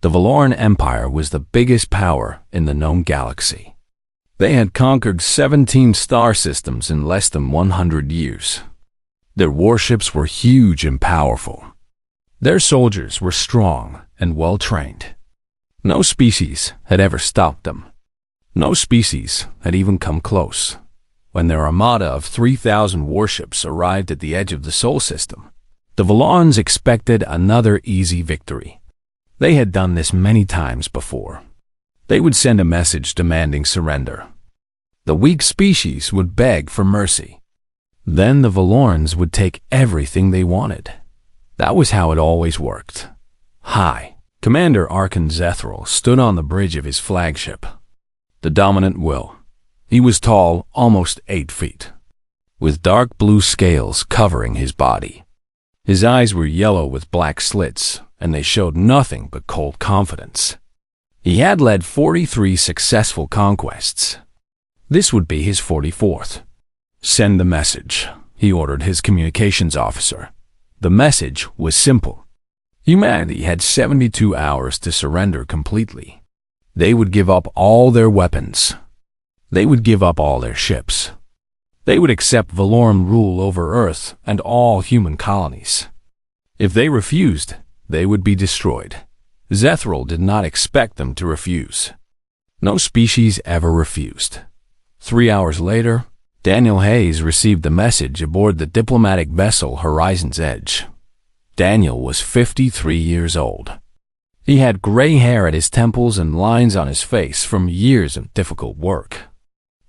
The Valoran Empire was the biggest power in the known galaxy. They had conquered 17 star systems in less than 100 years. Their warships were huge and powerful. Their soldiers were strong and well-trained. No species had ever stopped them. No species had even come close. When their armada of 3,000 warships arrived at the edge of the Sol system, the Valorans expected another easy victory. They had done this many times before. They would send a message demanding surrender. The weak species would beg for mercy. Then the Valorans would take everything they wanted. That was how it always worked. Hi. Commander Arkan Zethral stood on the bridge of his flagship, the Dominant Will. He was tall, almost 8 feet, with dark blue scales covering his body. His eyes were yellow with black slits, and they showed nothing but cold confidence. He had led 43 successful conquests. This would be his 44th. Send the message, he ordered his communications officer. The message was simple. Humanity had 72 hours to surrender completely. They would give up all their weapons. They would give up all their ships. They would accept Valoran rule over Earth and all human colonies. If they refused, they would be destroyed. Zethral did not expect them to refuse. No species ever refused. 3 hours later, Daniel Hayes received the message aboard the diplomatic vessel Horizon's Edge. Daniel was 53 years old. He had gray hair at his temples and lines on his face from years of difficult work.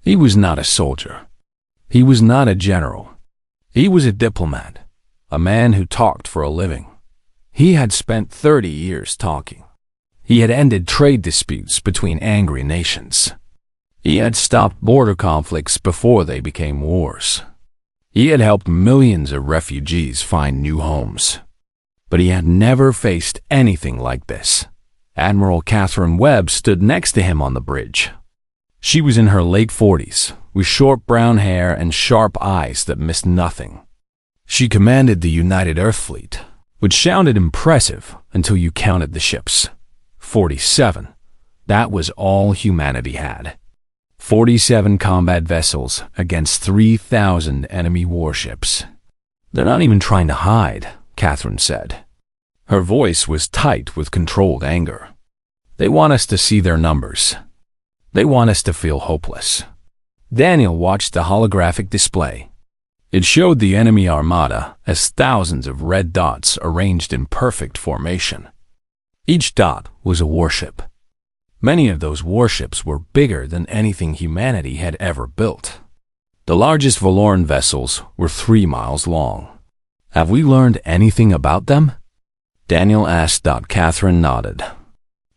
He was not a soldier. He was not a general. He was a diplomat, a man who talked for a living. He had spent 30 years talking. He had ended trade disputes between angry nations. He had stopped border conflicts before they became wars. He had helped millions of refugees find new homes. But he had never faced anything like this. Admiral Catherine Webb stood next to him on the bridge. She was in her late 40s, with short brown hair and sharp eyes that missed nothing. She commanded the United Earth Fleet, which sounded impressive until you counted the ships. 47. That was all humanity had. 47 combat vessels against 3,000 enemy warships. They're not even trying to hide, Catherine said. Her voice was tight with controlled anger. They want us to see their numbers. They want us to feel hopeless. Daniel watched the holographic display. It showed the enemy armada as thousands of red dots arranged in perfect formation. Each dot was a warship. Many of those warships were bigger than anything humanity had ever built. The largest Valoran vessels were 3 miles long. Have we learned anything about them? Daniel asked. Catherine nodded.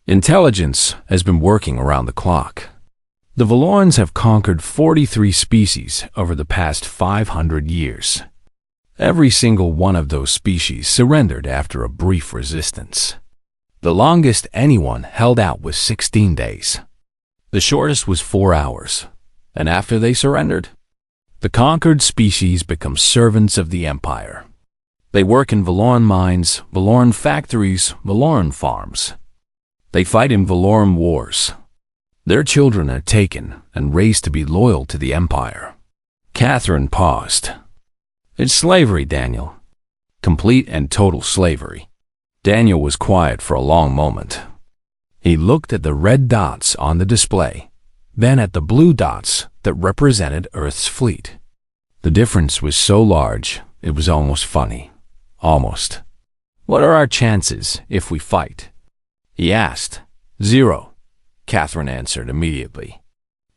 Intelligence has been working around the clock. The Valorans have conquered 43 species over the past 500 years. Every single one of those species surrendered after a brief resistance. The longest anyone held out was 16 days. The shortest was 4 hours. And after they surrendered, the conquered species become servants of the Empire. They work in Valoran mines, Valoran factories, Valoran farms. They fight in Valoran wars. Their children are taken and raised to be loyal to the Empire. Catherine paused. It's slavery, Daniel. Complete and total slavery. Daniel was quiet for a long moment. He looked at the red dots on the display, then at the blue dots that represented Earth's fleet. The difference was so large, it was almost funny. Almost. What are our chances if we fight? He asked. 0. Catherine answered immediately.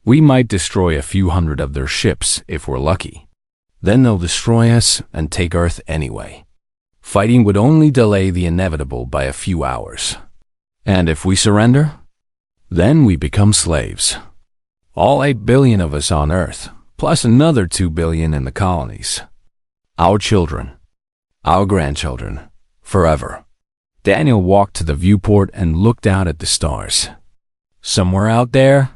We might destroy a few hundred of their ships if we're lucky. Then they'll destroy us and take Earth anyway. Fighting would only delay the inevitable by a few hours. And if we surrender, then we become slaves. All 8 billion of us on Earth, plus another 2 billion in the colonies. Our children. Our grandchildren. Forever. Daniel walked to the viewport and looked out at the stars. Somewhere out there,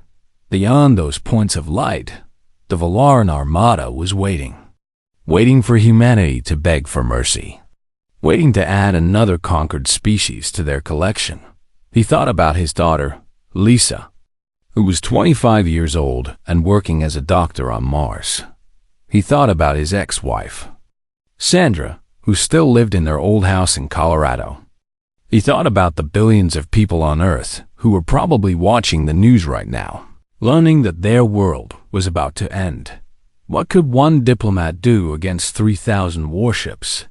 beyond those points of light, the Valoran Armada was waiting. Waiting for humanity to beg for mercy. Waiting to add another conquered species to their collection. He thought about his daughter, Lisa, who was 25 years old and working as a doctor on Mars. He thought about his ex-wife, Sandra, who still lived in their old house in Colorado. He thought about the billions of people on Earth who were probably watching the news right now, learning that their world was about to end. What could one diplomat do against 3,000 warships?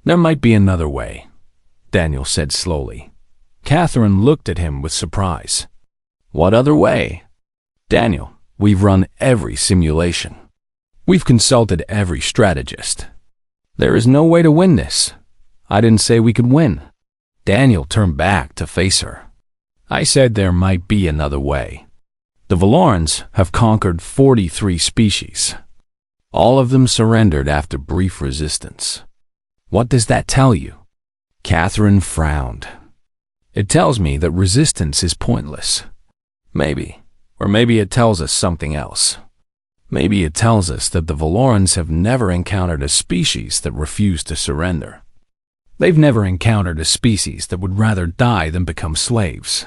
There might be another way, Daniel said slowly. Catherine looked at him with surprise. What other way? Daniel, we've run every simulation. We've consulted every strategist. There is no way to win this. I didn't say we could win. Daniel turned back to face her. I said there might be another way. The Valorans have conquered 43 species. All of them surrendered after brief resistance. What does that tell you? Catherine frowned. It tells me that resistance is pointless. Maybe. Or maybe it tells us something else. Maybe it tells us that the Valorans have never encountered a species that refused to surrender. They've never encountered a species that would rather die than become slaves.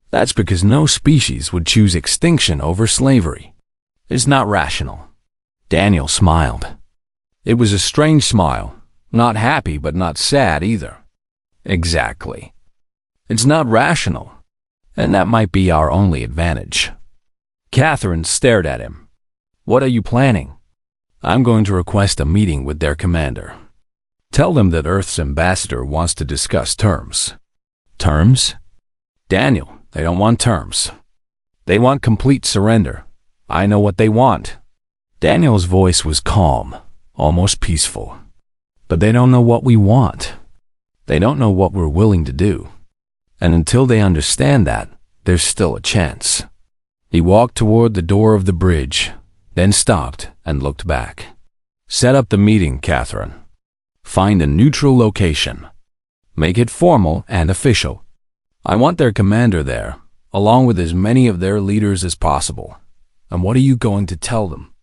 That's because no species would choose extinction over slavery. It's not rational. Daniel smiled. It was a strange smile, not happy but not sad either. Exactly. It's not rational, and that might be our only advantage. Catherine stared at him. What are you planning? I'm going to request a meeting with their commander. Tell them that Earth's ambassador wants to discuss terms. Terms? Daniel, they don't want terms. They want complete surrender. I know what they want. Daniel's voice was calm, almost peaceful. But they don't know what we want. They don't know what we're willing to do. And until they understand that, there's still a chance. He walked toward the door of the bridge, then stopped and looked back. Set up the meeting, Catherine. Find a neutral location. Make it formal and official. I want their commander there, along with as many of their leaders as possible. And what are you going to tell them?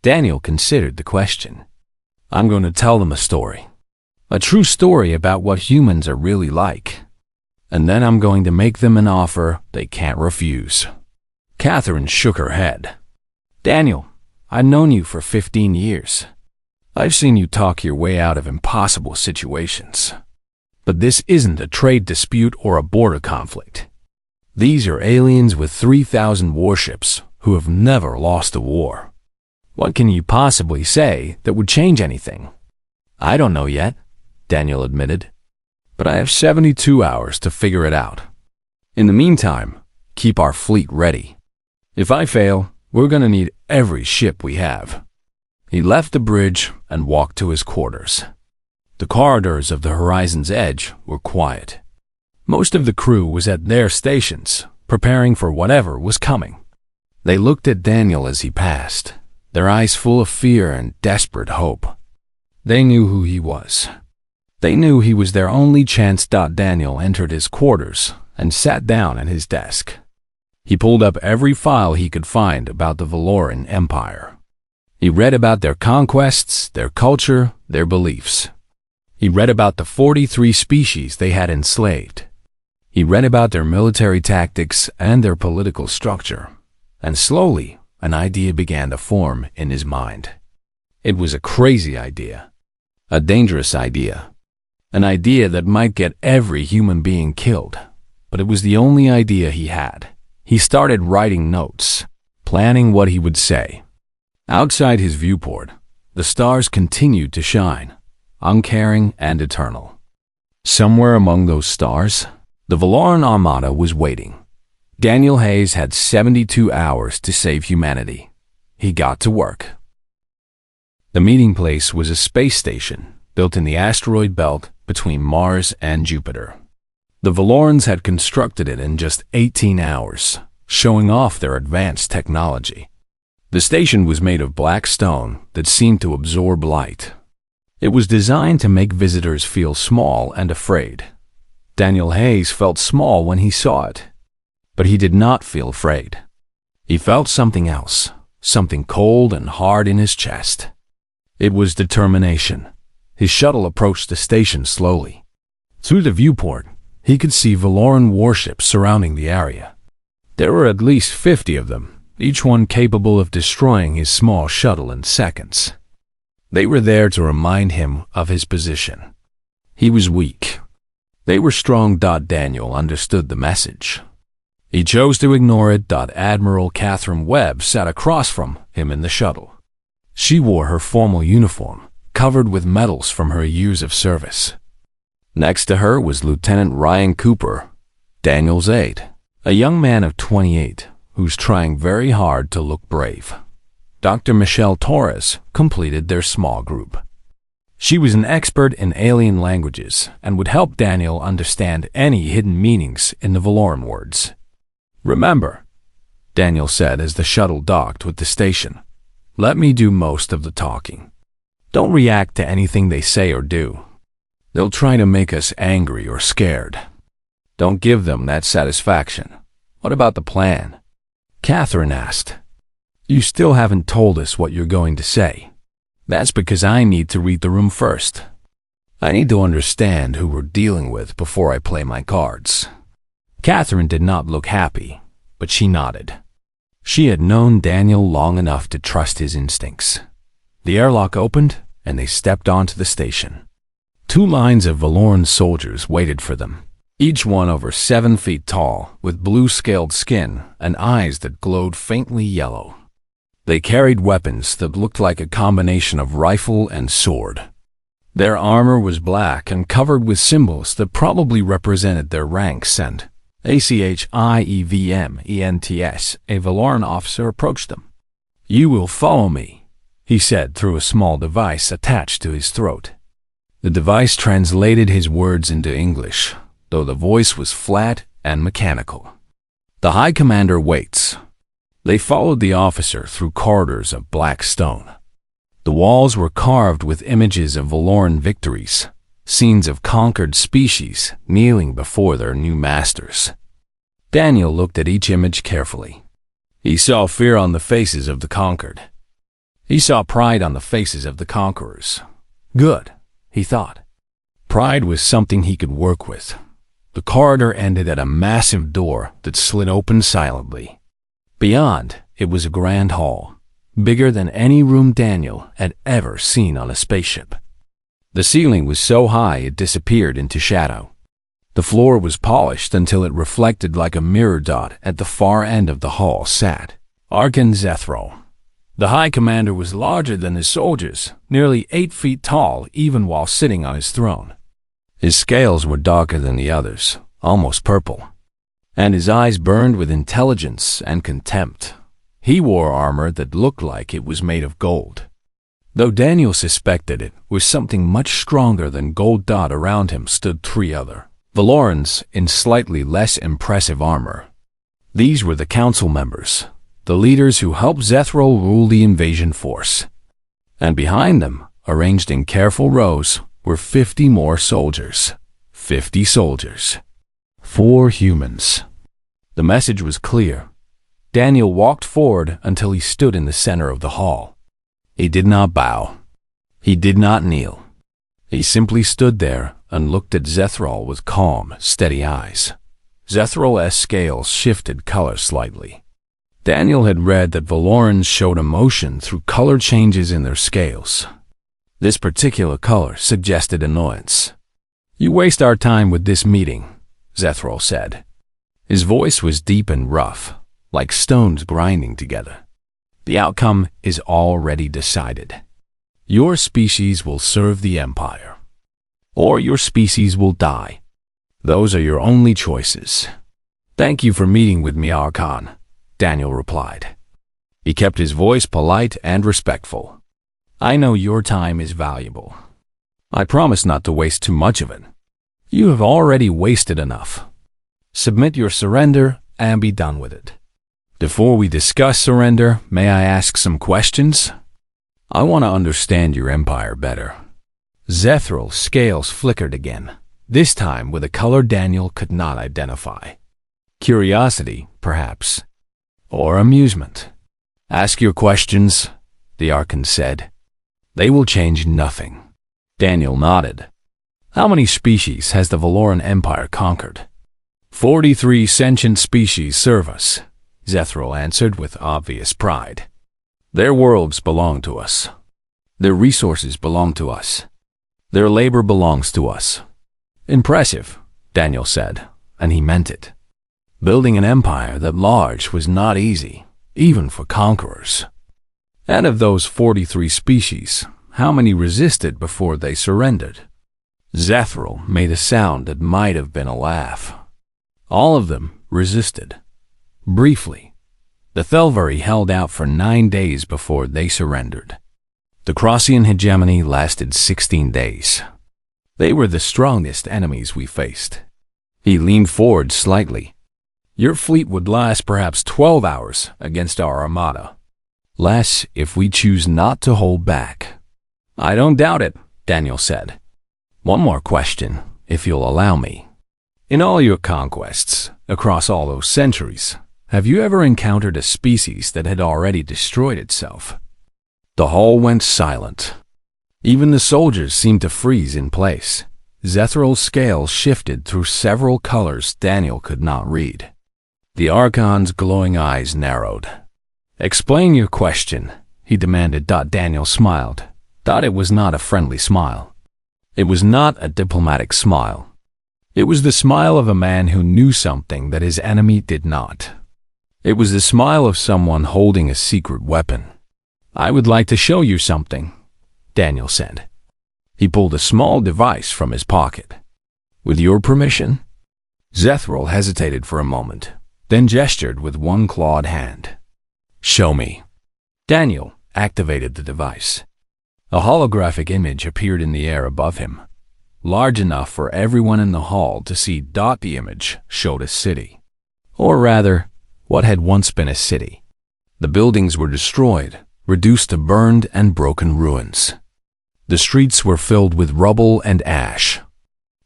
Daniel considered the question. I'm going to tell them a story. A true story about what humans are really like. And then I'm going to make them an offer they can't refuse. Catherine shook her head. Daniel, I've known you for 15 years. I've seen you talk your way out of impossible situations. But this isn't a trade dispute or a border conflict. These are aliens with 3,000 warships who have never lost a war. What can you possibly say that would change anything? I don't know yet, Daniel admitted. But I have 72 hours to figure it out. In the meantime, keep our fleet ready. If I fail, we're going to need every ship we have. He left the bridge and walked to his quarters. The corridors of the horizon's edge were quiet. Most of the crew was at their stations, preparing for whatever was coming. They looked at Daniel as he passed, their eyes full of fear and desperate hope. They knew who he was. They knew he was their only chance. Daniel entered his quarters and sat down at his desk. He pulled up every file he could find about the Valoran Empire. He read about their conquests, their culture, their beliefs. He read about the 43 species they had enslaved. He read about their military tactics and their political structure. And slowly, an idea began to form in his mind. It was a crazy idea. A dangerous idea. An idea that might get every human being killed. But it was the only idea he had. He started writing notes, planning what he would say. Outside his viewport, the stars continued to shine, uncaring and eternal. Somewhere among those stars, the Valoran Armada was waiting. Daniel Hayes had 72 hours to save humanity. He got to work. The meeting place was a space station built in the asteroid belt between Mars and Jupiter. The Valorans had constructed it in just 18 hours, showing off their advanced technology. The station was made of black stone that seemed to absorb light. It was designed to make visitors feel small and afraid. Daniel Hayes felt small when he saw it, but he did not feel afraid. He felt something else, something cold and hard in his chest. It was determination. His shuttle approached the station slowly. Through the viewport, He could see Valoran warships surrounding the area. There were at least 50 of them, each one capable of destroying his small shuttle in seconds. They were there to remind him of his position. He was weak. They were strong. Daniel understood the message. He chose to ignore it. Admiral Catherine Webb sat across from him in the shuttle. She wore her formal uniform, covered with medals from her years of service. Next to her was Lieutenant Ryan Cooper, Daniel's aide, a young man of 28 who's trying very hard to look brave. Dr. Michelle Torres completed their small group. She was an expert in alien languages and would help Daniel understand any hidden meanings in the Valoran words. "Remember," Daniel said as the shuttle docked with the station, "let me do most of the talking. Don't react to anything they say or do. They'll try to make us angry or scared. Don't give them that satisfaction. What about the plan?" Catherine asked. "You still haven't told us what you're going to say." "That's because I need to read the room first. I need to understand who we're dealing with before I play my cards." Catherine did not look happy, but she nodded. She had known Daniel long enough to trust his instincts. The airlock opened, and they stepped onto the station. 2 lines of Valoran soldiers waited for them, each one over 7 feet tall, with blue-scaled skin and eyes that glowed faintly yellow. They carried weapons that looked like a combination of rifle and sword. Their armor was black and covered with symbols that probably represented their ranks and ACHIEVMENTS. A Valoran officer approached them. "You will follow me," he said through a small device attached to his throat. The device translated his words into English, though the voice was flat and mechanical. "The High Commander waits." They followed the officer through corridors of black stone. The walls were carved with images of Valoran victories, scenes of conquered species kneeling before their new masters. Daniel looked at each image carefully. He saw fear on the faces of the conquered. He saw pride on the faces of the conquerors. Good, he thought. Pride was something he could work with. The corridor ended at a massive door that slid open silently. Beyond, it was a grand hall, bigger than any room Daniel had ever seen on a spaceship. The ceiling was so high it disappeared into shadow. The floor was polished until it reflected like a mirror. At the far end of the hall sat Arkan Zethro. The High Commander was larger than his soldiers, nearly 8 feet tall even while sitting on his throne. His scales were darker than the others, almost purple, and his eyes burned with intelligence and contempt. He wore armor that looked like it was made of gold, though Daniel suspected it was something much stronger than gold. Around him stood 3 other Valorans in slightly less impressive armor. These were the council members, the leaders who helped Zethro rule the invasion force. And behind them, arranged in careful rows, were 50 more soldiers. 50 soldiers. 4 humans. The message was clear. Daniel walked forward until he stood in the center of the hall. He did not bow. He did not kneel. He simply stood there and looked at Zethral with calm, steady eyes. Zethral's scales shifted color slightly. Daniel had read that Valorans showed emotion through color changes in their scales. This particular color suggested annoyance. "You waste our time with this meeting," Zethral said. His voice was deep and rough, like stones grinding together. "The outcome is already decided. Your species will serve the Empire, or your species will die. Those are your only choices." "Thank you for meeting with me, Archon," Daniel replied. He kept his voice polite and respectful. "I know your time is valuable. I promise not to waste too much of it. You have already wasted enough. Submit your surrender and be done with it. Before we discuss surrender, may I ask some questions? I want to understand your empire better." Zethral's scales flickered again, this time with a color Daniel could not identify. Curiosity, perhaps, or amusement. "Ask your questions," the Archon said. "They will change nothing." Daniel nodded. How many species has the Valoran Empire conquered? 43 sentient species serve us, Zethral answered with obvious pride. Their worlds belong to us. Their resources belong to us. Their labor belongs to us. Impressive, Daniel said, and he meant it. Building an empire that large was not easy, even for conquerors. Out of those 43 species, how many resisted before they surrendered? Zethral made a sound that might have been a laugh. All of them resisted. Briefly, the Thelvari held out for 9 days before they surrendered. The Crossian hegemony lasted 16 days. They were the strongest enemies we faced. He leaned forward slightly. Your fleet would last perhaps 12 hours against our armada. Less if we choose not to hold back. I don't doubt it, Daniel said. One more question, if you'll allow me. In all your conquests, across all those centuries, have you ever encountered a species that had already destroyed itself? The hall went silent. Even the soldiers seemed to freeze in place. Zethral's scales shifted through several colors Daniel could not read. The Archon's glowing eyes narrowed. Explain your question, he demanded. Daniel smiled. It was not a friendly smile. It was not a diplomatic smile. It was the smile of a man who knew something that his enemy did not. It was the smile of someone holding a secret weapon. I would like to show you something, Daniel said. He pulled a small device from his pocket. With your permission? Zethral hesitated for a moment, then gestured with one clawed hand. Show me. Daniel activated the device. A holographic image appeared in the air above him, large enough for everyone in the hall to see. The image showed a city. Or rather, what had once been a city. The buildings were destroyed, reduced to burned and broken ruins. The streets were filled with rubble and ash.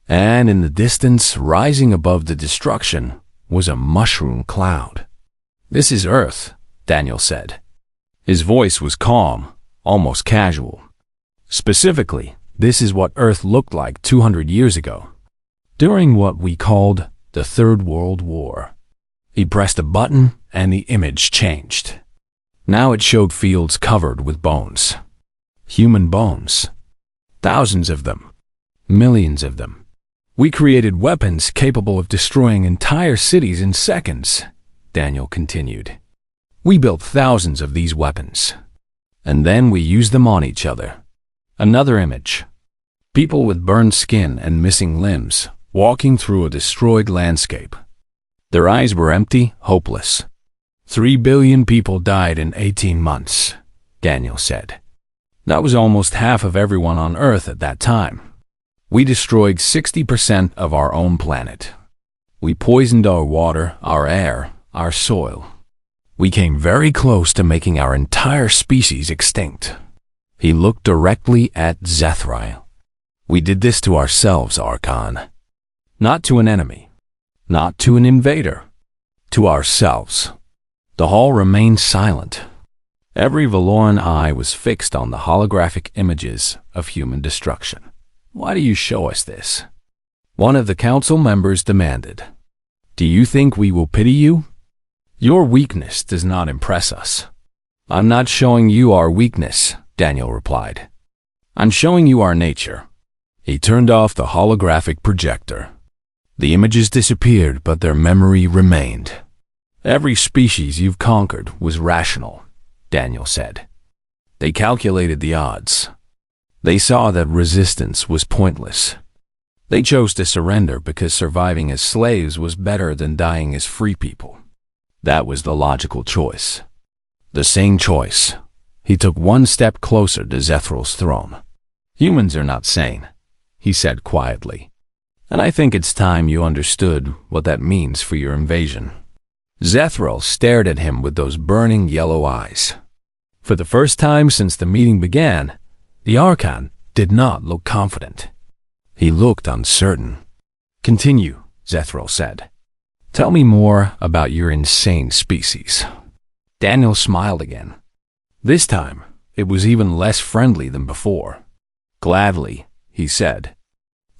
And in the distance, rising above the destruction, was a mushroom cloud. This is Earth, Daniel said. His voice was calm, almost casual. Specifically, this is what Earth looked like 200 years ago, during what we called the Third World War. He pressed a button and the image changed. Now it showed fields covered with bones. Human bones. Thousands of them. Millions of them. We created weapons capable of destroying entire cities in seconds, Daniel continued. We built thousands of these weapons. And then we used them on each other. Another image. People with burned skin and missing limbs, walking through a destroyed landscape. Their eyes were empty, hopeless. 3 billion people died in 18 months, Daniel said. That was almost half of everyone on Earth at that time. We destroyed 60% of our own planet. We poisoned our water, our air, our soil. We came very close to making our entire species extinct. He looked directly at Zethrael. We did this to ourselves, Archon. Not to an enemy. Not to an invader. To ourselves. The hall remained silent. Every Valoran eye was fixed on the holographic images of human destruction. Why do you show us this? One of the council members demanded. Do you think we will pity you? Your weakness does not impress us. I'm not showing you our weakness, Daniel replied. I'm showing you our nature. He turned off the holographic projector. The images disappeared, but their memory remained. Every species you've conquered was rational, Daniel said. They calculated the odds. They saw that resistance was pointless. They chose to surrender because surviving as slaves was better than dying as free people. That was the logical choice. The sane choice. He took one step closer to Zethral's throne. Humans are not sane, he said quietly. And I think it's time you understood what that means for your invasion. Zethral stared at him with those burning yellow eyes. For the first time since the meeting began, the Archon did not look confident. He looked uncertain. Continue, Zethral said. Tell me more about your insane species. Daniel smiled again. This time, it was even less friendly than before. Gladly, he said.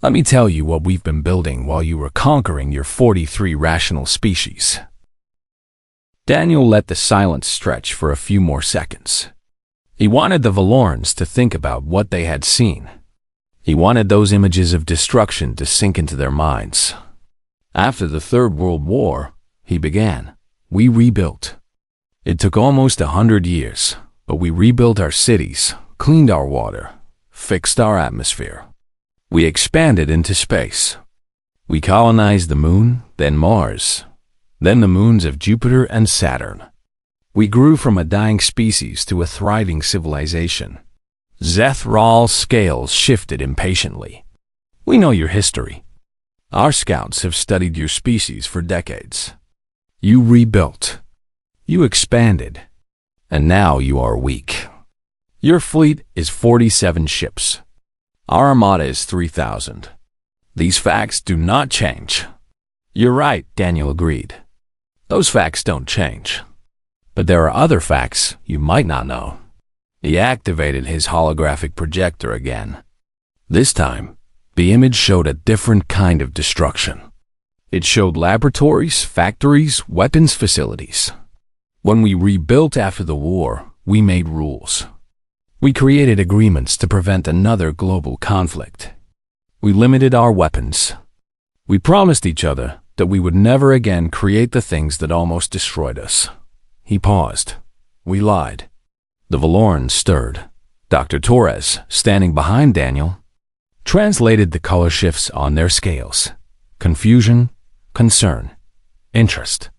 Let me tell you what we've been building while you were conquering your 43 rational species." Daniel let the silence stretch for a few more seconds. He wanted the Valorans to think about what they had seen. He wanted those images of destruction to sink into their minds. After the Third World War, he began, we rebuilt. It took almost 100 years, but we rebuilt our cities, cleaned our water, fixed our atmosphere. We expanded into space. We colonized the moon, then Mars, then the moons of Jupiter and Saturn. We grew from a dying species to a thriving civilization. Zethral's scales shifted impatiently. "We know your history. Our scouts have studied your species for decades. You rebuilt. You expanded. And now you are weak. Your fleet is 47 ships. Our armada is 3,000. These facts do not change." "You're right," Daniel agreed. "Those facts don't change. But there are other facts you might not know." He activated his holographic projector again. This time, the image showed a different kind of destruction. It showed laboratories, factories, weapons facilities. When we rebuilt after the war, we made rules. We created agreements to prevent another global conflict. We limited our weapons. We promised each other that we would never again create the things that almost destroyed us. He paused. We lied. The Valorans stirred. Dr. Torres, standing behind Daniel, translated the color shifts on their scales. Confusion, concern, interest.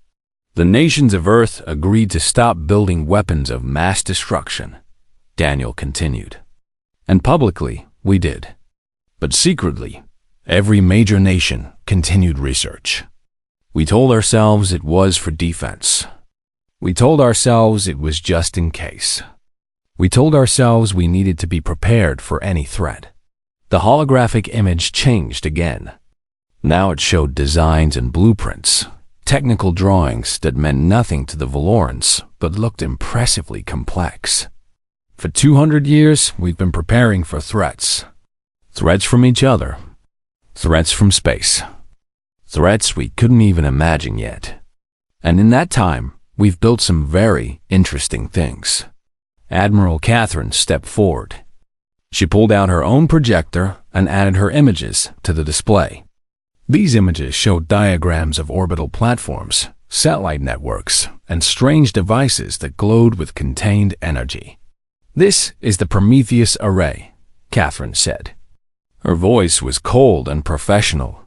The nations of Earth agreed to stop building weapons of mass destruction. Daniel continued. And publicly, we did. But secretly, every major nation continued research. We told ourselves it was for defense. We told ourselves it was just in case. We told ourselves we needed to be prepared for any threat. The holographic image changed again. Now it showed designs and blueprints, technical drawings that meant nothing to the Valorans but looked impressively complex. For 200 years, we've been preparing for threats. Threats from each other. Threats from space. Threats we couldn't even imagine yet. And in that time, we've built some very interesting things. Admiral Catherine stepped forward. She pulled out her own projector and added her images to the display. These images showed diagrams of orbital platforms, satellite networks, and strange devices that glowed with contained energy. "This is the Prometheus Array," Catherine said. Her voice was cold and professional.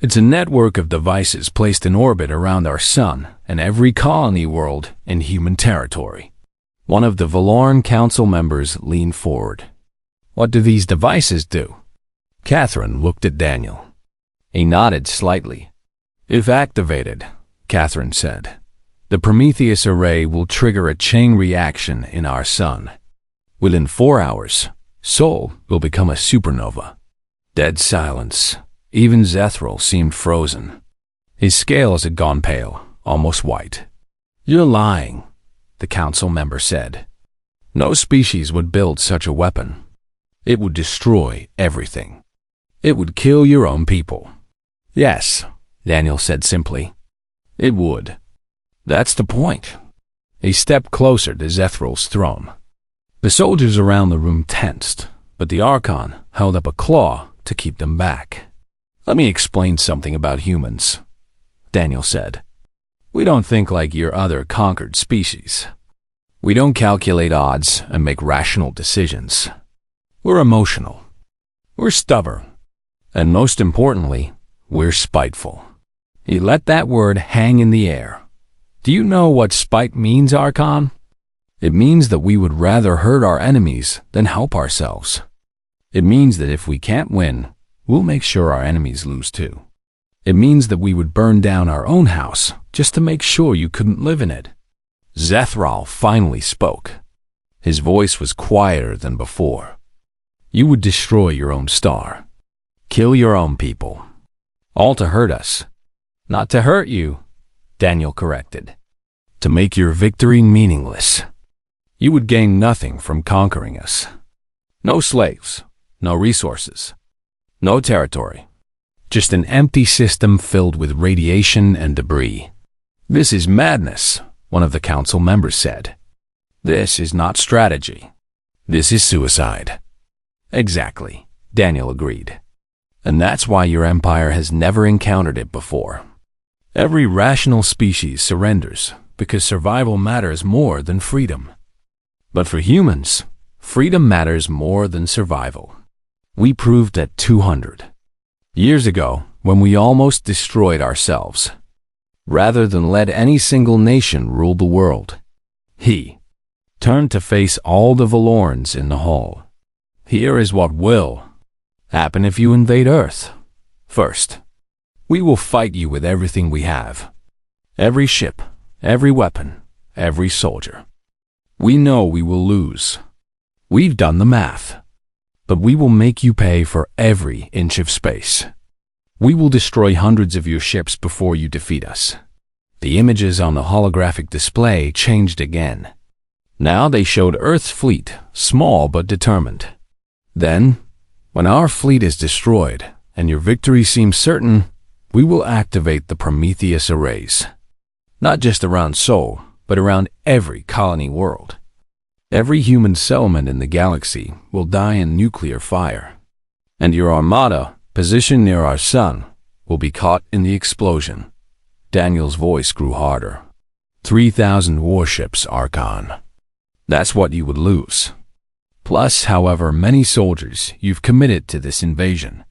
"It's a network of devices placed in orbit around our sun and every colony world in human territory." One of the Valoran Council members leaned forward. "What do these devices do?" Catherine looked at Daniel. He nodded slightly. "If activated," Catherine said, "the Prometheus Array will trigger a chain reaction in our sun. Within 4 hours, Sol will become a supernova." Dead silence. Even Zethral seemed frozen. His scales had gone pale, almost white. "You're lying," the council member said. "No species would build such a weapon. It would destroy everything. It would kill your own people." "Yes," Daniel said simply. "It would. That's the point." He stepped closer to Zethral's throne. The soldiers around the room tensed, but the Archon held up a claw to keep them back. "Let me explain something about humans," Daniel said. "We don't think like your other conquered species. We don't calculate odds and make rational decisions. We're emotional. We're stubborn. And most importantly, we're spiteful." He let that word hang in the air. "Do you know what spite means, Archon? It means that we would rather hurt our enemies than help ourselves. It means that if we can't win, we'll make sure our enemies lose too. It means that we would burn down our own house just to make sure you couldn't live in it." Zethral finally spoke. His voice was quieter than before. "You would destroy your own star. Kill your own people. All to hurt us." "Not to hurt you," Daniel corrected. "To make your victory meaningless. You would gain nothing from conquering us. No slaves, no resources, No territory. Just an empty system filled with radiation and debris. This is madness, one of the council members said. This is not strategy. This is suicide. Exactly, Daniel agreed. And that's why your empire has never encountered it before. Every rational species surrenders because survival matters more than freedom. But for humans, freedom matters more than survival. We proved that 200 years ago when we almost destroyed ourselves. Rather than let any single nation rule the world, he turned to face all the Valorans in the hall. Here is what will happen if you invade Earth. First, we will fight you with everything we have. Every ship, every weapon, every soldier. We know we will lose. We've done the math. But we will make you pay for every inch of space. We will destroy hundreds of your ships before you defeat us. The images on the holographic display changed again. Now they showed Earth's fleet, small but determined. Then, when our fleet is destroyed and your victory seems certain, we will activate the Prometheus arrays. Not just around Sol, but around every colony world. Every human settlement in the galaxy will die in nuclear fire. And your armada, positioned near our sun, will be caught in the explosion. Daniel's voice grew harder. 3,000 warships, Archon. That's what you would lose. Plus, however many soldiers you've committed to this invasion.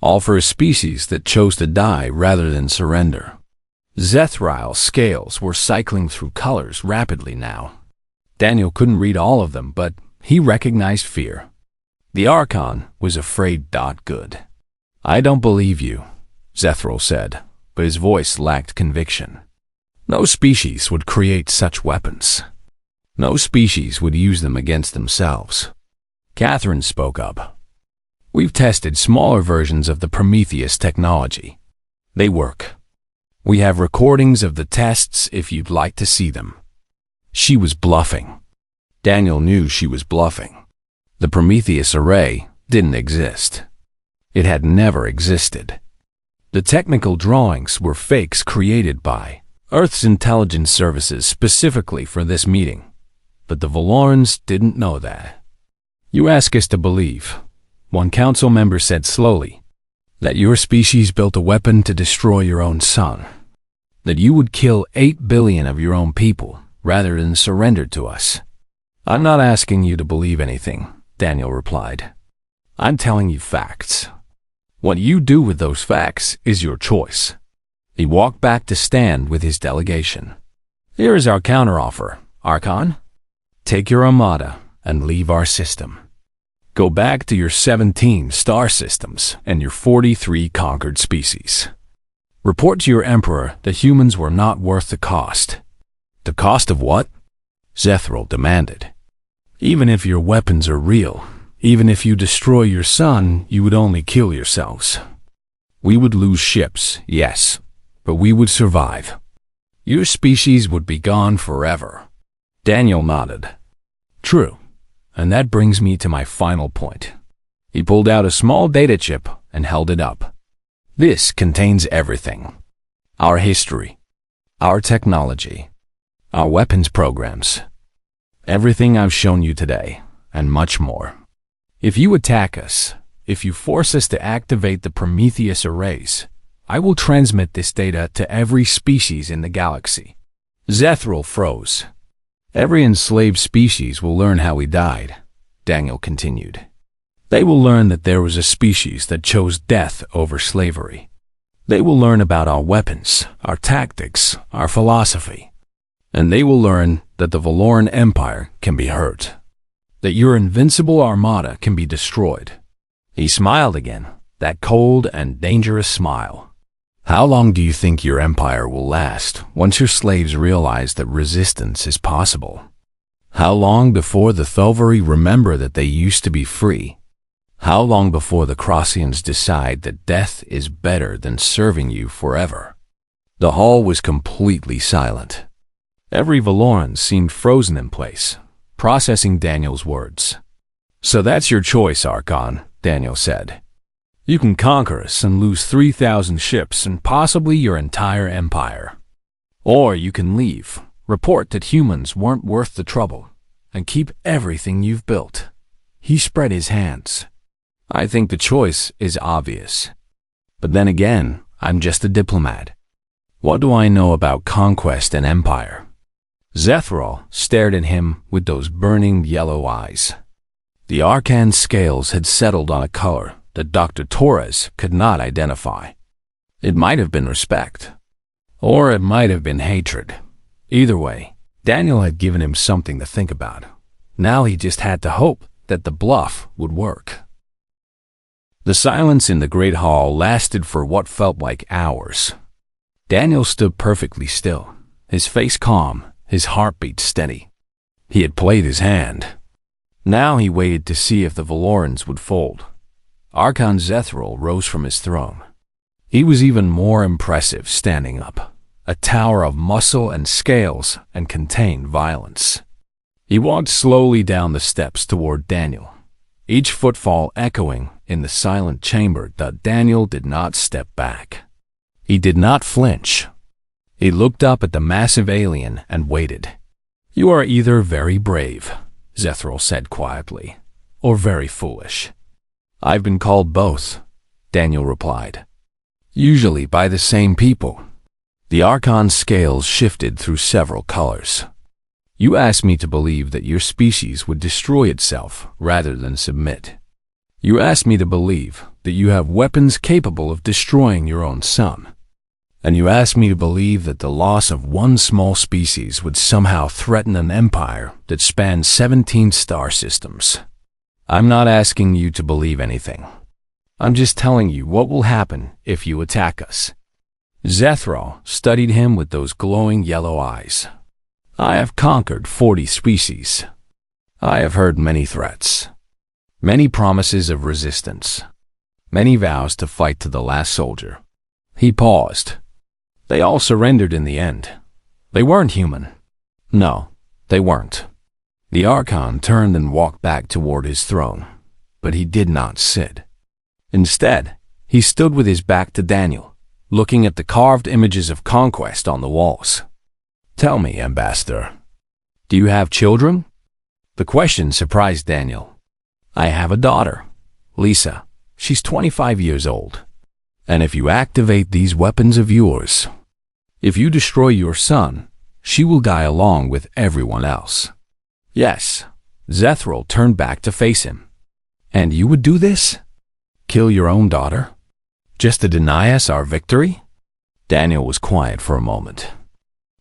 All for a species that chose to die rather than surrender. Zethril's scales were cycling through colors rapidly now. Daniel couldn't read all of them, but he recognized fear. The Archon was afraid. Good. I don't believe you, Zethral said, but his voice lacked conviction. No species would create such weapons. No species would use them against themselves. Catherine spoke up. We've tested smaller versions of the Prometheus technology. They work. We have recordings of the tests if you'd like to see them. She was bluffing. Daniel knew she was bluffing. The Prometheus array didn't exist. It had never existed. The technical drawings were fakes created by Earth's intelligence services specifically for this meeting. But the Valorans didn't know that. You ask us to believe, one council member said slowly, that your species built a weapon to destroy your own sun. That you would kill 8 billion of your own people rather than surrender to us. I'm not asking you to believe anything, Daniel replied. I'm telling you facts. What you do with those facts is your choice. He walked back to stand with his delegation. Here is our counteroffer, Archon. Take your armada and leave our system. Go back to your 17 star systems and your 43 conquered species. Report to your emperor that humans were not worth the cost. The cost of what? Zethral demanded. Even if your weapons are real, even if you destroy your sun, you would only kill yourselves. We would lose ships, yes, but we would survive. Your species would be gone forever. Daniel nodded. True, and that brings me to my final point. He pulled out a small data chip and held it up. This contains everything. Our history, our technology, our weapons programs, everything I've shown you today, and much more. If you attack us, if you force us to activate the Prometheus arrays, I will transmit this data to every species in the galaxy. Zethral froze. Every enslaved species will learn how we died, Daniel continued. They will learn that there was a species that chose death over slavery. They will learn about our weapons, our tactics, our philosophy. And they will learn that the Valoran Empire can be hurt. That your invincible armada can be destroyed. He smiled again, that cold and dangerous smile. How long do you think your empire will last once your slaves realize that resistance is possible? How long before the Tholvari remember that they used to be free? How long before the Crossians decide that death is better than serving you forever? The hall was completely silent. Every Valoran seemed frozen in place, processing Daniel's words. So that's your choice, Archon, Daniel said. You can conquer us and lose 3,000 ships and possibly your entire empire. Or you can leave, report that humans weren't worth the trouble, and keep everything you've built." He spread his hands. "I think the choice is obvious. But then again, I'm just a diplomat. What do I know about conquest and empire?" Zethral stared at him with those burning yellow eyes. The arcane scales had settled on a color that Dr. Torres could not identify. It might have been respect, or it might have been hatred. Either way, Daniel had given him something to think about. Now he just had to hope that the bluff would work. The silence in the great hall lasted for what felt like hours. Daniel stood perfectly still, his face calm, his heartbeat steady. He had played his hand. Now he waited to see if the Valorans would fold. Archon Zethral rose from his throne. He was even more impressive standing up, a tower of muscle and scales and contained violence. He walked slowly down the steps toward Daniel, each footfall echoing in the silent chamber that Daniel did not step back. He did not flinch. He looked up at the massive alien and waited. "You are either very brave," Zethral said quietly, "or very foolish." "I've been called both," Daniel replied. "Usually by the same people." The Archon scales shifted through several colors. "You asked me to believe that your species would destroy itself rather than submit. You asked me to believe that you have weapons capable of destroying your own sun. And you asked me to believe that the loss of one small species would somehow threaten an empire that spans 17 star systems. I'm not asking you to believe anything. I'm just telling you what will happen if you attack us." Zethral studied him with those glowing yellow eyes. "I have conquered 40 species. I have heard many threats, many promises of resistance, many vows to fight to the last soldier." He paused. "They all surrendered in the end. They weren't human. No, they weren't." The Archon turned and walked back toward his throne, but he did not sit. Instead, he stood with his back to Daniel, looking at the carved images of conquest on the walls. "Tell me, Ambassador, do you have children?" The question surprised Daniel. "I have a daughter, Lisa. She's 25 years old. And if you activate these weapons of yours, if you destroy your son, she will die along with everyone else." "Yes." Zethral turned back to face him. "And you would do this? Kill your own daughter? Just to deny us our victory?" Daniel was quiet for a moment.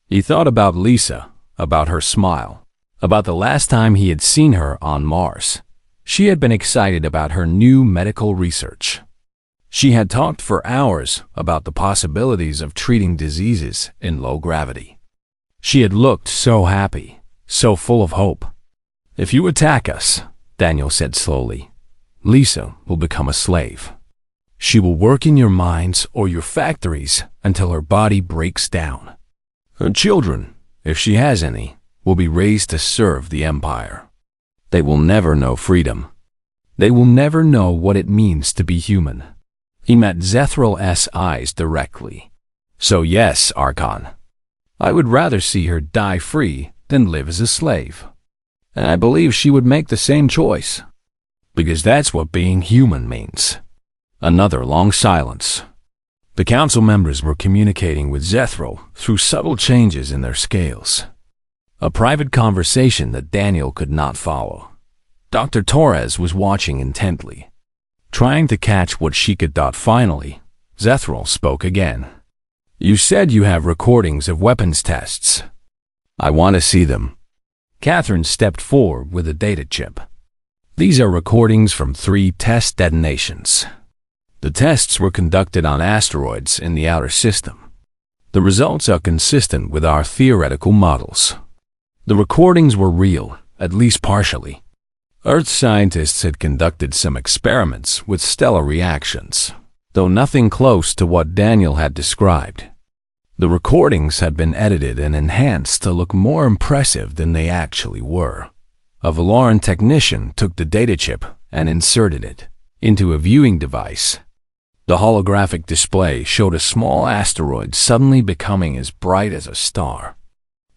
He thought about Lisa, about her smile, about the last time he had seen her on Mars. She had been excited about her new medical research. She had talked for hours about the possibilities of treating diseases in low gravity. She had looked so happy, so full of hope. "If you attack us," Daniel said slowly, "Lisa will become a slave. She will work in your mines or your factories until her body breaks down. Her children, if she has any, will be raised to serve the Empire. They will never know freedom. They will never know what it means to be human." He met Zethral's eyes directly. "So yes, Archon, I would rather see her die free than live as a slave. And I believe she would make the same choice. Because that's what being human means." Another long silence. The council members were communicating with Zethral through subtle changes in their scales. A private conversation that Daniel could not follow. Dr. Torres was watching intently, trying to catch what she could. Finally, Zethral spoke again. "You said you have recordings of weapons tests. I want to see them." Catherine stepped forward with a data chip. "These are recordings from 3 test detonations. The tests were conducted on asteroids in the outer system. The results are consistent with our theoretical models. The recordings were real, at least partially. Earth scientists had conducted some experiments with stellar reactions, though nothing close to what Daniel had described. The recordings had been edited and enhanced to look more impressive than they actually were. A Valoran technician took the data chip and inserted it into a viewing device The holographic display showed a small asteroid suddenly becoming as bright as a star,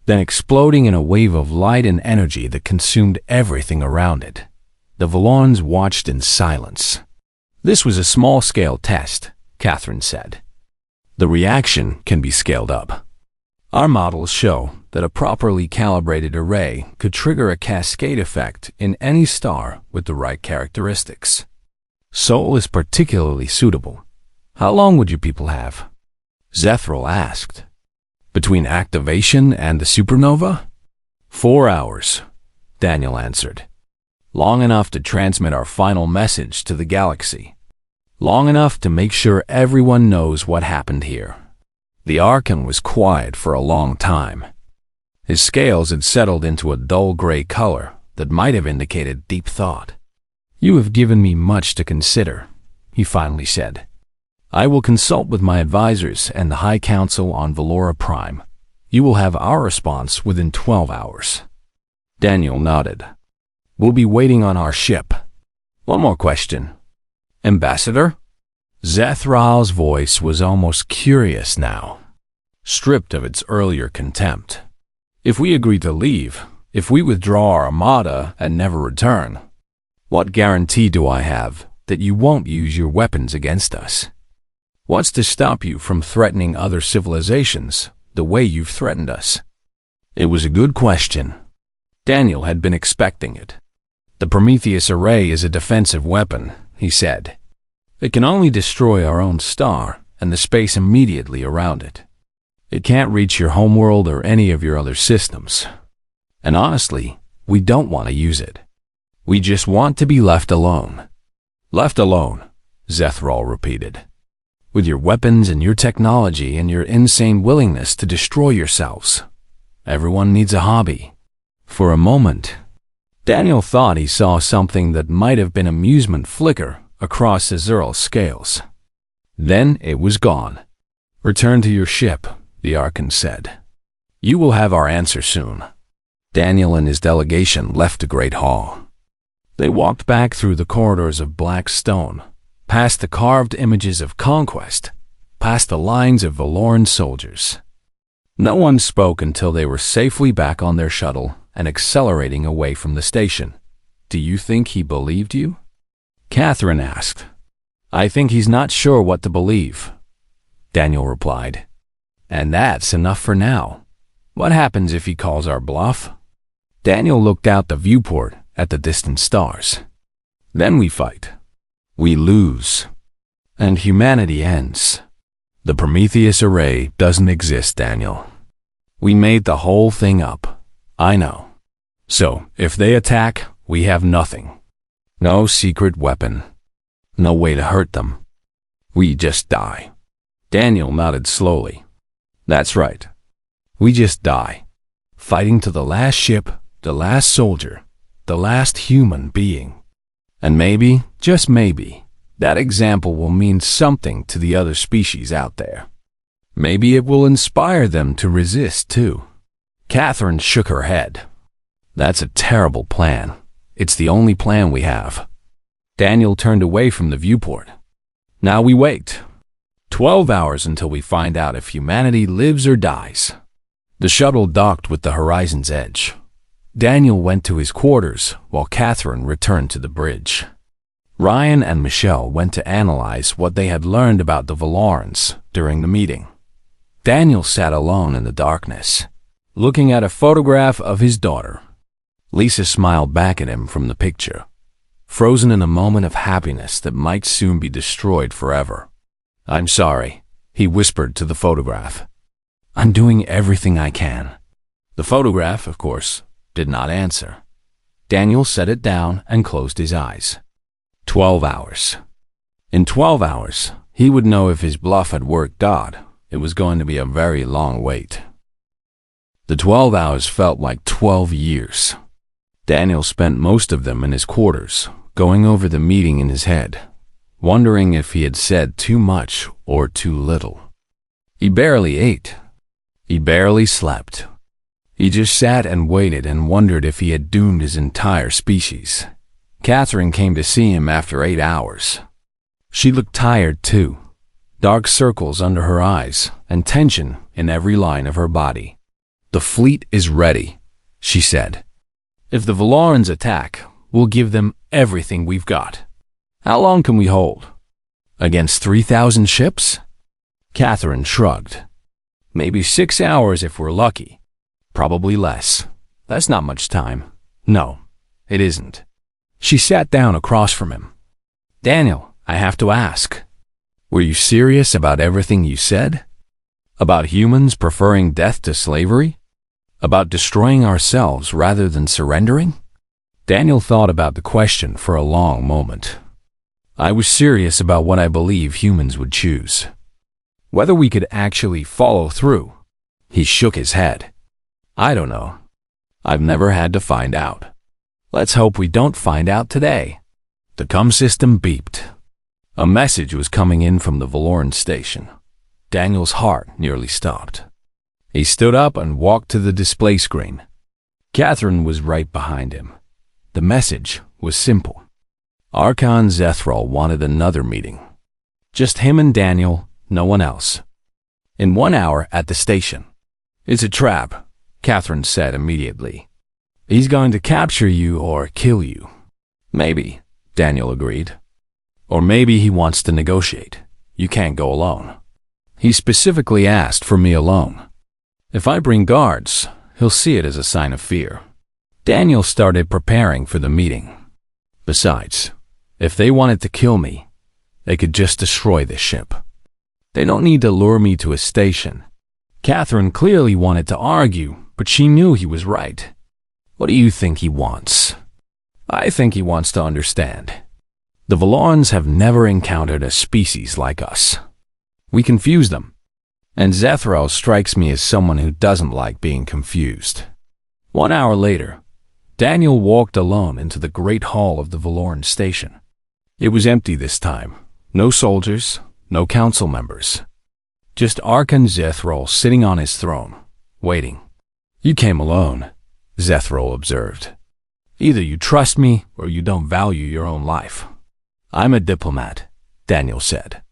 then exploding in a wave of light and energy that consumed everything around it. The Valorans watched in silence. "This was a small-scale test," Catherine said. "The reaction can be scaled up. Our models show that a properly calibrated array could trigger a cascade effect in any star with the right characteristics. Sol is particularly suitable. How long would you people have?" Zethral asked. "Between activation and the supernova?" 4 hours, Daniel answered. "Long enough to transmit our final message to the galaxy. Long enough to make sure everyone knows what happened here." The Archon was quiet for a long time. His scales had settled into a dull gray color that might have indicated deep thought. "You have given me much to consider," he finally said. "I will consult with my advisors and the High Council on Valora Prime. You will have our response within 12 hours. Daniel nodded. "We'll be waiting on our ship. One more question. Ambassador?" Zethral's voice was almost curious now, stripped of its earlier contempt. "If we agree to leave, if we withdraw our armada and never return, what guarantee do I have that you won't use your weapons against us? What's to stop you from threatening other civilizations the way you've threatened us?" It was a good question. Daniel had been expecting it. "The Prometheus array is a defensive weapon," he said. "It can only destroy our own star and the space immediately around it. It can't reach your homeworld or any of your other systems. And honestly, we don't want to use it. We just want to be left alone." "Left alone," Zethral repeated. "With your weapons and your technology and your insane willingness to destroy yourselves. Everyone needs a hobby." For a moment, Daniel thought he saw something that might have been amusement flicker across Azural's scales. Then it was gone. "Return to your ship," the Archon said. "You will have our answer soon." Daniel and his delegation left the Great Hall. They walked back through the corridors of black stone, past the carved images of conquest, past the lines of Valoran soldiers. No one spoke until they were safely back on their shuttle and accelerating away from the station. "Do you think he believed you?" Catherine asked. "I think he's not sure what to believe," Daniel replied. "And that's enough for now. What happens if he calls our bluff?" Daniel looked out the viewport at the distant stars. "Then we fight. We lose. And humanity ends. The Prometheus array doesn't exist, Daniel. We made the whole thing up. I know. So, if they attack, we have nothing. No secret weapon. No way to hurt them. We just die." Daniel nodded slowly. "That's right. We just die. Fighting to the last ship, the last soldier, the last human being. And maybe, just maybe, that example will mean something to the other species out there. Maybe it will inspire them to resist, too." Catherine shook her head. "That's a terrible plan. It's the only plan we have." Daniel turned away from the viewport. "Now we wait. 12 hours until we find out if humanity lives or dies." The shuttle docked with the horizon's edge. Daniel went to his quarters while Catherine returned to the bridge. Ryan and Michelle went to analyze what they had learned about the Valorans during the meeting. Daniel sat alone in the darkness, looking at a photograph of his daughter. Lisa smiled back at him from the picture, frozen in a moment of happiness that might soon be destroyed forever. "I'm sorry," he whispered to the photograph. "I'm doing everything I can." The photograph, of course, did not answer. Daniel set it down and closed his eyes. 12 hours. In 12 hours, he would know if his bluff had worked out. It was going to be a very long wait. The 12 hours felt like 12 years. Daniel spent most of them in his quarters, going over the meeting in his head, wondering if he had said too much or too little. He barely ate. He barely slept. He just sat and waited and wondered if he had doomed his entire species. Catherine came to see him after 8 hours. She looked tired too, dark circles under her eyes and tension in every line of her body. "The fleet is ready," she said. "If the Valorans attack, we'll give them everything we've got. How long can we hold? Against 3,000 ships?" Catherine shrugged. "Maybe 6 hours if we're lucky. Probably less. That's not much time." "No, it isn't." She sat down across from him. "Daniel, I have to ask. Were you serious about everything you said? About humans preferring death to slavery? About destroying ourselves rather than surrendering?" Daniel thought about the question for a long moment. "I was serious about what I believe humans would choose. Whether we could actually follow through." He shook his head. "I don't know. I've never had to find out. Let's hope we don't find out today." The comm system beeped. A message was coming in from the Valoran station. Daniel's heart nearly stopped. He stood up and walked to the display screen. Catherine was right behind him. The message was simple. Archon Zethral wanted another meeting. Just him and Daniel, no one else. In 1 hour at the station. "It's a trap," Catherine said immediately. "He's going to capture you or kill you." "Maybe," Daniel agreed. "Or maybe he wants to negotiate. You can't go alone. He specifically asked for me alone. If I bring guards, he'll see it as a sign of fear." Daniel started preparing for the meeting. "Besides, if they wanted to kill me, they could just destroy this ship. They don't need to lure me to a station." Catherine clearly wanted to argue, but she knew he was right. "What do you think he wants?" "I think he wants to understand. The Valorans have never encountered a species like us. We confuse them. And Zethral strikes me as someone who doesn't like being confused." 1 hour later, Daniel walked alone into the great hall of the Valoran station. It was empty this time. No soldiers, no council members. Just Archon Zethral sitting on his throne, waiting. "You came alone," Zethral observed. "Either you trust me or you don't value your own life." "I'm a diplomat," Daniel said.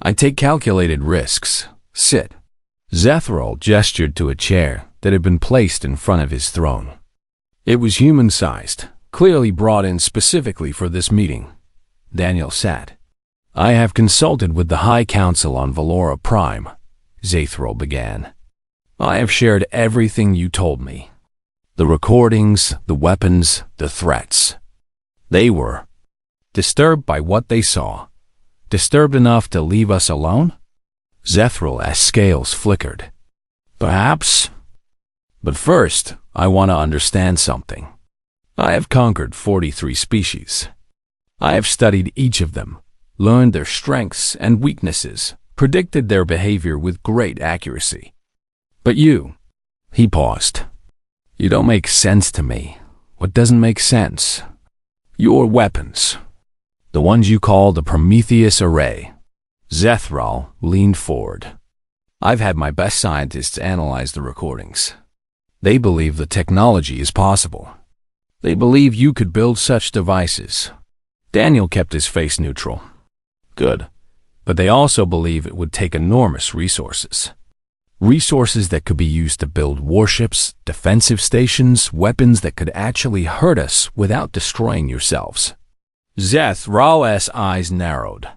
"I take calculated risks. Sit." Zethral gestured to a chair that had been placed in front of his throne. It was human-sized, clearly brought in specifically for this meeting. Daniel sat. "I have consulted with the High Council on Valora Prime," Zethral began. "I have shared everything you told me. The recordings, the weapons, the threats. They were disturbed by what they saw. Disturbed enough to leave us alone?" Zethral scales flickered. "Perhaps. But first, I want to understand something. I have conquered 43 species. I have studied each of them, learned their strengths and weaknesses, predicted their behavior with great accuracy. But you," he paused, "you don't make sense to me. What doesn't make sense? Your weapons. The ones you call the Prometheus Array." Zethral leaned forward. "I've had my best scientists analyze the recordings. They believe the technology is possible. They believe you could build such devices." Daniel kept his face neutral. "Good. But they also believe it would take enormous resources. Resources that could be used to build warships, defensive stations, weapons that could actually hurt us without destroying yourselves." Zethral's eyes narrowed.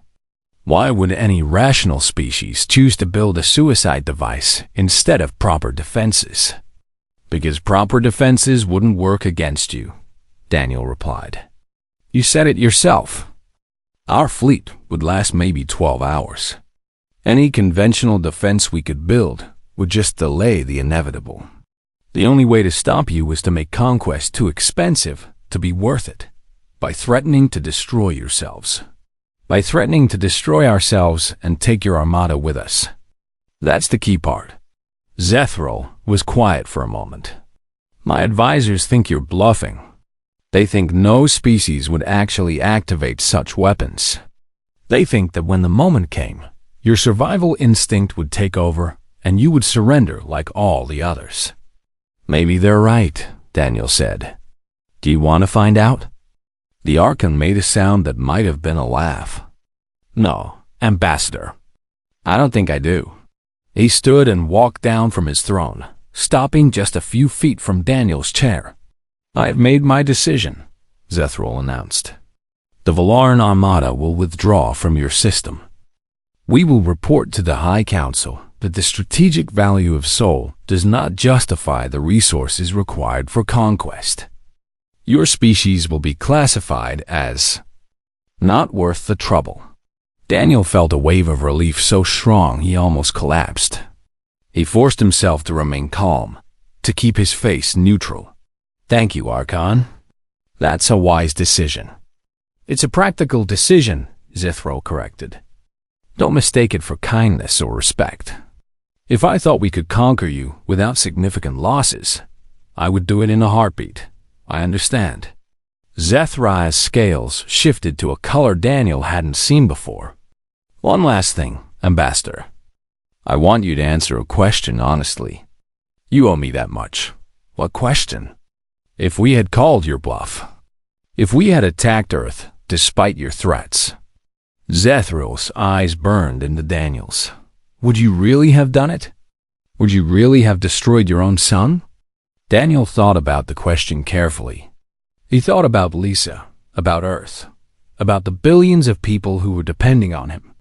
Why would any rational species choose to build a suicide device instead of proper defenses? "Because proper defenses wouldn't work against you," Daniel replied. "You said it yourself. Our fleet would last maybe 12 hours. Any conventional defense we could build would just delay the inevitable. The only way to stop you was to make conquest too expensive to be worth it, by threatening to destroy yourselves. By threatening to destroy ourselves and take your armada with us. That's the key part." Zethral was quiet for a moment. "My advisors think you're bluffing. They think no species would actually activate such weapons. They think that when the moment came, your survival instinct would take over and you would surrender like all the others." "Maybe they're right," Daniel said. "Do you want to find out?" The Archon made a sound that might have been a laugh. No, Ambassador. I don't think I do. He stood and walked down from his throne, stopping just a few feet from Daniel's chair. I have made my decision, Zethral announced. The Valaran Armada will withdraw from your system. We will report to the High Council that the strategic value of Sol does not justify the resources required for conquest. Your species will be classified as not worth the trouble. Daniel felt a wave of relief so strong he almost collapsed. He forced himself to remain calm, to keep his face neutral. Thank you, Archon. That's a wise decision. It's a practical decision, Zithro corrected. Don't mistake it for kindness or respect. If I thought we could conquer you without significant losses, I would do it in a heartbeat. I understand. Zethra's scales shifted to a color Daniel hadn't seen before. One last thing, Ambassador. I want you to answer a question honestly. You owe me that much. What question? If we had called your bluff, if we had attacked Earth despite your threats, Zethral's eyes burned into Daniel's. Would you really have done it? Would you really have destroyed your own son? Daniel thought about the question carefully. He thought about Lisa, about Earth, about the billions of people who were depending on him.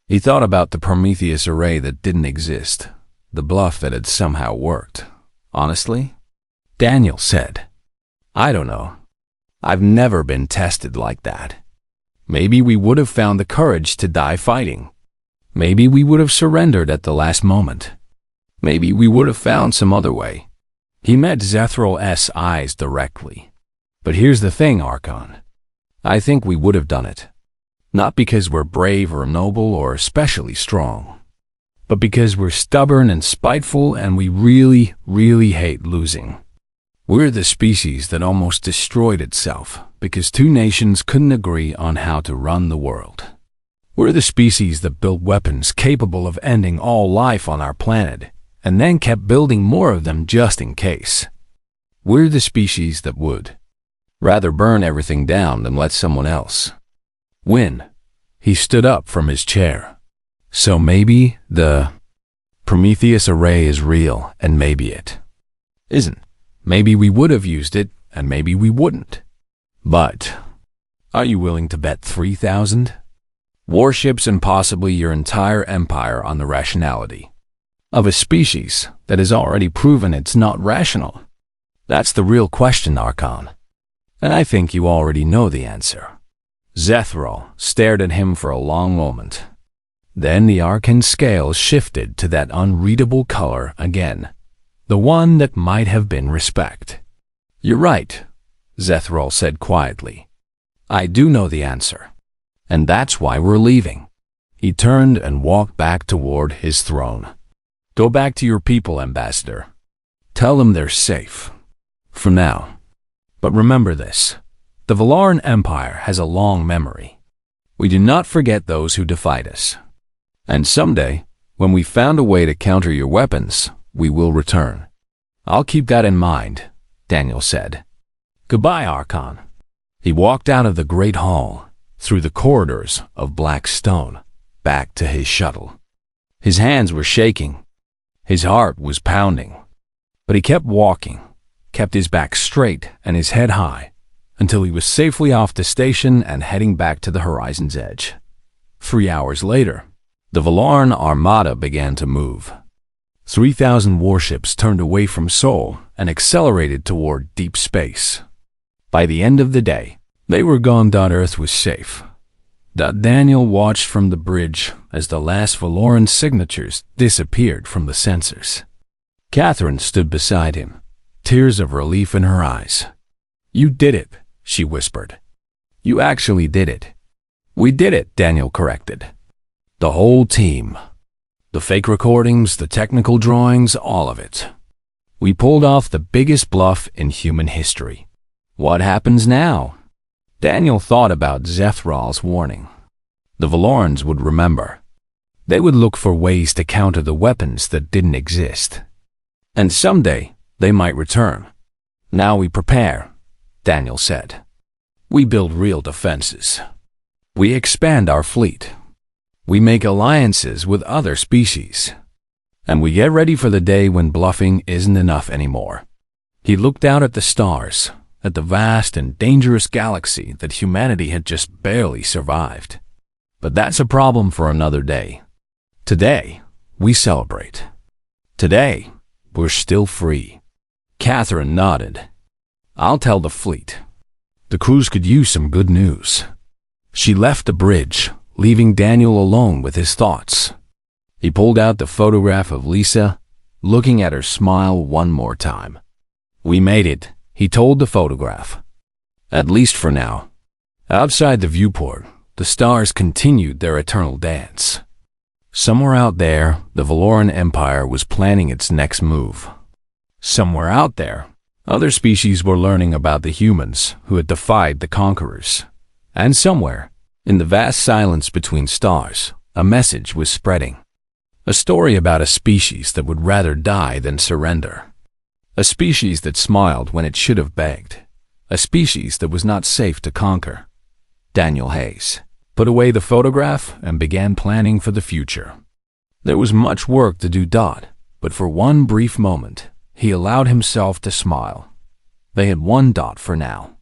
He thought about the Prometheus array that didn't exist, the bluff that had somehow worked. Honestly, Daniel said, I don't know. I've never been tested like that. Maybe we would have found the courage to die fighting. Maybe we would have surrendered at the last moment. Maybe we would have found some other way. He met Zethral's eyes directly. But here's the thing, Archon. I think we would have done it. Not because we're brave or noble or especially strong, but because we're stubborn and spiteful and we really, really hate losing. We're the species that almost destroyed itself because two nations couldn't agree on how to run the world. We're the species that built weapons capable of ending all life on our planet and then kept building more of them just in case. We're the species that would rather burn everything down than let someone else win. He stood up from his chair. So maybe the Prometheus array is real and maybe it isn't. Maybe we would have used it and maybe we wouldn't. But are you willing to bet 3,000 warships and possibly your entire empire on the rationality of a species that has already proven it's not rational? That's the real question, Archon. And I think you already know the answer. Zethral stared at him for a long moment. Then the Archon scales shifted to that unreadable color again, the one that might have been respect. You're right, Zethral said quietly. I do know the answer, and that's why we're leaving. He turned and walked back toward his throne. Go back to your people, Ambassador. Tell them they're safe. For now. But remember this. The Valaran Empire has a long memory. We do not forget those who defied us. And someday, when we found a way to counter your weapons, we will return. I'll keep that in mind, Daniel said. Goodbye, Archon. He walked out of the great hall, through the corridors of black stone, back to his shuttle. His hands were shaking. His heart was pounding. But he kept walking, kept his back straight and his head high, until he was safely off the station and heading back to the horizon's edge. 3 hours later, the Valaran Armada began to move. 3,000 warships turned away from Sol and accelerated toward deep space. By the end of the day, they were gone. Earth was safe. Daniel watched from the bridge as the last Valaran signatures disappeared from the sensors. Catherine stood beside him, tears of relief in her eyes. You did it, she whispered. You actually did it. We did it, Daniel corrected. The whole team. The fake recordings, the technical drawings, all of it. We pulled off the biggest bluff in human history. What happens now? Daniel thought about Zethral's warning. The Valarans would remember. They would look for ways to counter the weapons that didn't exist. And someday, they might return. Now we prepare, Daniel said. We build real defenses. We expand our fleet. We make alliances with other species. And we get ready for the day when bluffing isn't enough anymore. He looked out at the stars, at the vast and dangerous galaxy that humanity had just barely survived. But that's a problem for another day. Today, we celebrate. Today, we're still free. Catherine nodded. I'll tell the fleet. The crews could use some good news. She left the bridge, leaving Daniel alone with his thoughts. He pulled out the photograph of Lisa, looking at her smile one more time. We made it, he told the photograph. At least for now. Outside the viewport, the stars continued their eternal dance. Somewhere out there, the Valoran Empire was planning its next move. Somewhere out there, other species were learning about the humans who had defied the conquerors. And somewhere, in the vast silence between stars, a message was spreading. A story about a species that would rather die than surrender. A species that smiled when it should have begged. A species that was not safe to conquer. Daniel Hayes put away the photograph and began planning for the future. There was much work to do, but for one brief moment, he allowed himself to smile. They had one for now.